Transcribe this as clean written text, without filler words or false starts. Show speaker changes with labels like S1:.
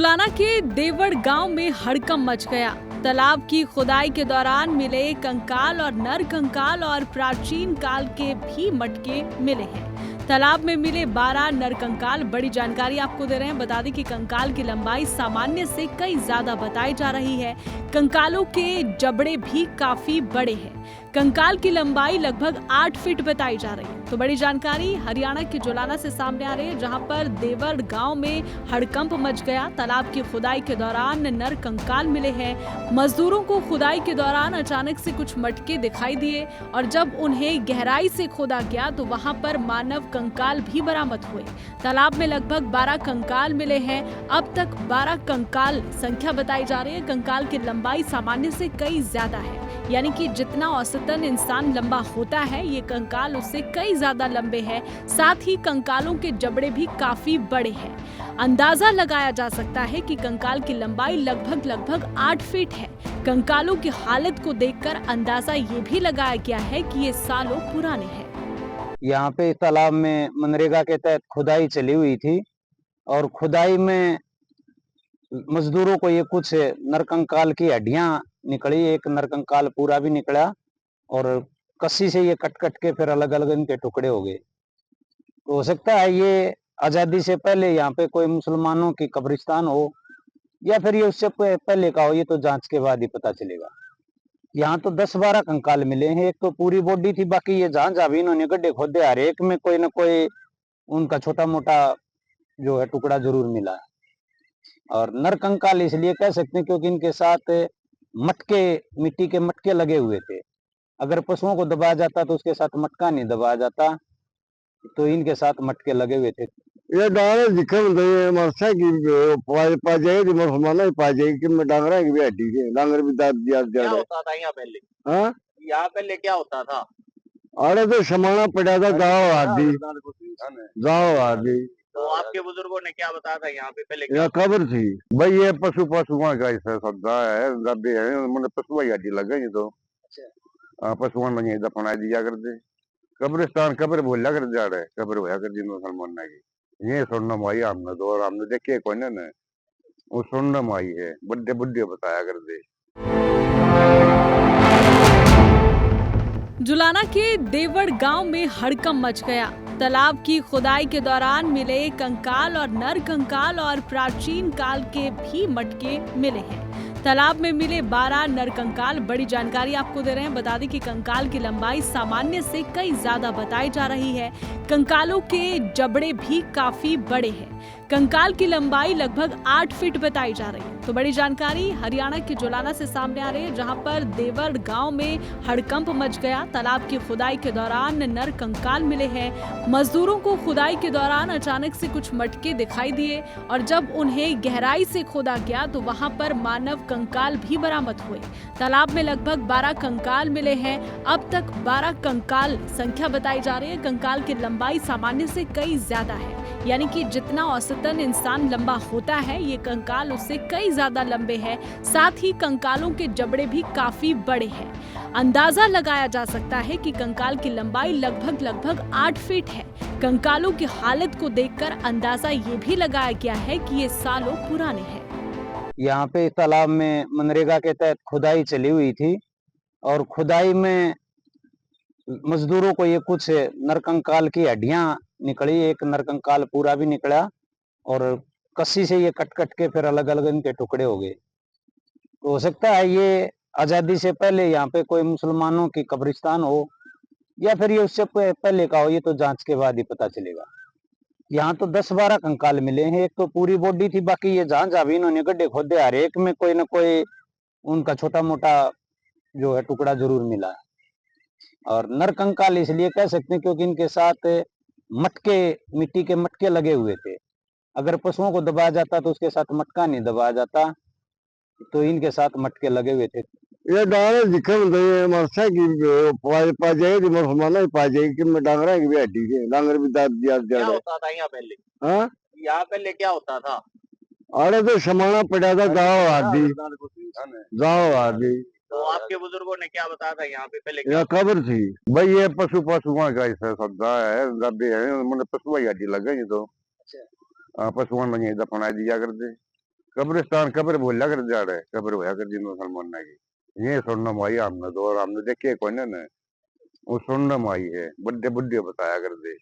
S1: जुलाना के देवड़ गांव में हड़कंप मच गया। तालाब की खुदाई के दौरान मिले कंकाल और नर कंकाल और प्राचीन काल के भी मटके मिले हैं। तालाब में मिले 12 नर कंकाल। बड़ी जानकारी आपको दे रहे हैं। बता दें कि कंकाल की लंबाई सामान्य से कई ज्यादा बताई जा रही है। कंकालों के जबड़े भी काफी बड़े हैं। कंकाल की लंबाई लगभग 8 फीट बताई जा रही है। तो बड़ी जानकारी हरियाणा के जुलाना से सामने आ रही है, जहां पर देवड़ गांव में हड़कंप मच गया। तालाब की खुदाई के दौरान नर कंकाल मिले हैं। मजदूरों को खुदाई के दौरान अचानक से कुछ मटके दिखाई दिए और जब उन्हें गहराई से खोदा गया तो वहां पर मानव कंकाल भी बरामद हुए। तालाब में लगभग 12 कंकाल मिले हैं। अब तक 12 कंकाल संख्या बताई जा रही है। कंकाल की लंबाई सामान्य से कई ज्यादा है, यानी कि जितना औसतन इंसान लंबा होता है, ये कंकाल उससे कई ज्यादा लंबे हैं। साथ ही कंकालों के जबड़े भी काफी बड़े हैं। अंदाजा लगाया जा सकता है कि कंकाल की लंबाई लगभग 8 फीट है। कंकालों की हालत को देखकर अंदाजा ये भी लगाया गया है कि ये सालों पुराने हैं।
S2: यहाँ पे तालाब में मनरेगा के तहत खुदाई चली हुई थी और खुदाई में मजदूरों को ये कुछ नरकंकाल की हड्डियां निकली। एक नरकंकाल पूरा भी निकला और कस्सी से ये कट कट के फिर अलग अलग इनके टुकड़े हो गए। तो हो सकता है ये आजादी से पहले यहाँ पे कोई मुसलमानों की कब्रिस्तान हो या फिर ये उससे पहले का हो, ये तो जांच के बाद ही पता चलेगा। यहाँ तो 10-12 कंकाल मिले हैं। एक तो पूरी बॉडी थी, बाकी ये जहां जहां भी इन्होंने गड्ढे खोदे हर एक में कोई ना कोई उनका छोटा मोटा जो है टुकड़ा जरूर मिला है। और नर कंकाल इसलिए कह सकते हैं क्योंकि इनके साथ मटके, मिट्टी के मटके लगे हुए थे। अगर पशुओं को दबाया जाता तो उसके साथ मटका नहीं दबाया जाता, तो इनके साथ मटके लगे हुए थे।
S3: ये डांगर दिखे मतलब मरसा की पा जाएगी मुसलमाना ही पा जाएगी कि मैं डांगरा की भी हड्डी के डांगर भी दाद दिया
S4: क्या होता था यहाँ पहले?
S3: हाँ,
S4: यहाँ पहले क्या होता था?
S3: अरे तो समाना पड़ा था गाँव आदि
S4: तो आपके बुजुर्गों ने क्या बताया था यहाँ पे पहले?
S3: यहाँ कब्र थी भाई। ये पशुओं का सौदा है, गद्दे है, मैंने पशुआ ही हड्डी लग गई। तो पशुओं में यही दफना दिया करते। कब्रिस्तान कब्र बोलिया कर जा रहे, कब्र होया कर जिन मुसलमान की। ये सोनम आई हमने तो, और हमने देखे कौन ने वो सोनम आई है, बड्डे बुड्ढे बताया करते।
S1: जुलाना के देवड़ गांव में हड़कंप मच गया। तालाब की खुदाई के दौरान मिले कंकाल और नर कंकाल और प्राचीन काल के भी मटके मिले हैं। तालाब में मिले 12 नर कंकाल। बड़ी जानकारी आपको दे रहे हैं। बता दें कि कंकाल की लंबाई सामान्य से कई ज्यादा बताई जा रही है। कंकालों के जबड़े भी काफी बड़े हैं। कंकाल की लंबाई लगभग 8 फीट बताई जा रही है। तो बड़ी जानकारी हरियाणा के जुलाना से सामने आ रही है, जहां पर देवड़ गांव में हड़कंप मच गया। तालाब की खुदाई के दौरान नर कंकाल मिले हैं। मजदूरों को खुदाई के दौरान अचानक से कुछ मटके दिखाई दिए और जब उन्हें गहराई से खोदा गया तो वहां पर मानव कंकाल भी बरामद हुए। तालाब में लगभग 12 कंकाल मिले हैं। अब तक 12 कंकाल संख्या बताई जा रही है। कंकाल की लंबाई सामान्य से कई ज्यादा है, यानी कि जितना औसतन इंसान लंबा होता है, ये कंकाल उससे कई ज्यादा लंबे हैं। साथ ही कंकालों के जबड़े भी काफी बड़े हैं। अंदाजा लगाया जा सकता है कि कंकाल की लंबाई लगभग 8 फीट है। कंकालों की हालत को देखकर अंदाजा ये भी लगाया गया है कि ये सालों पुराने हैं।
S2: यहाँ पे तालाब में मनरेगा के तहत खुदाई चली हुई थी और खुदाई में मजदूरों को ये कुछ नरकंकाल की हड्डियां निकली। एक नरकंकाल पूरा भी निकला और कस्सी से ये कट कट के फिर अलग अलग इनके टुकड़े हो गए। तो हो सकता है ये आजादी से पहले यहाँ पे कोई मुसलमानों की कब्रिस्तान हो या फिर ये उससे पहले का हो, ये तो जांच के बाद ही पता चलेगा। यहाँ तो 10-12 कंकाल मिले हैं। एक तो पूरी बॉडी थी, बाकी ये जहां जहां भी इन्होंने गड्ढे खोदे हर एक में कोई ना कोई उनका छोटा मोटा जो है टुकड़ा जरूर मिला है। और नर कंकाल इसलिए कह सकते हैं क्योंकि इनके साथ मटके, मिट्टी के मटके लगे हुए थे। अगर पशुओं को दबाया जाता तो उसके साथ मटका नहीं दबाया जाता, तो इनके साथ मटके लगे हुए थे।
S3: ये डांगर दिखे मतलब मरसा की पा जाएगी मुसलमाना ही पा जाएगी कि मैं डांगरा की भी हड्डी के डांगर भी दाद दिया
S4: क्या होता था यहाँ पहले?
S3: हाँ,
S4: यहाँ पहले क्या होता था?
S3: अरे तो समाना पड़ा था गाँव आदि।
S4: तो आपके बुजुर्गों ने क्या बताया था यहाँ पे पहले?
S3: यहाँ कब्र थी भाई। ये पशुओं का सौदा है, गद्दे है, मैंने पशुआ ही हड्डी लग गई। तो पशुओं में यही दफना दिया करते। कब्रिस्तान कब्र बोला कर जा रहे कब्र होया कर जी मुसलमान की ये सुनना माई हमने तो और हमने देखे कौन ने वो सुनना माई है बुढ़े बुढ़े बताया कर दे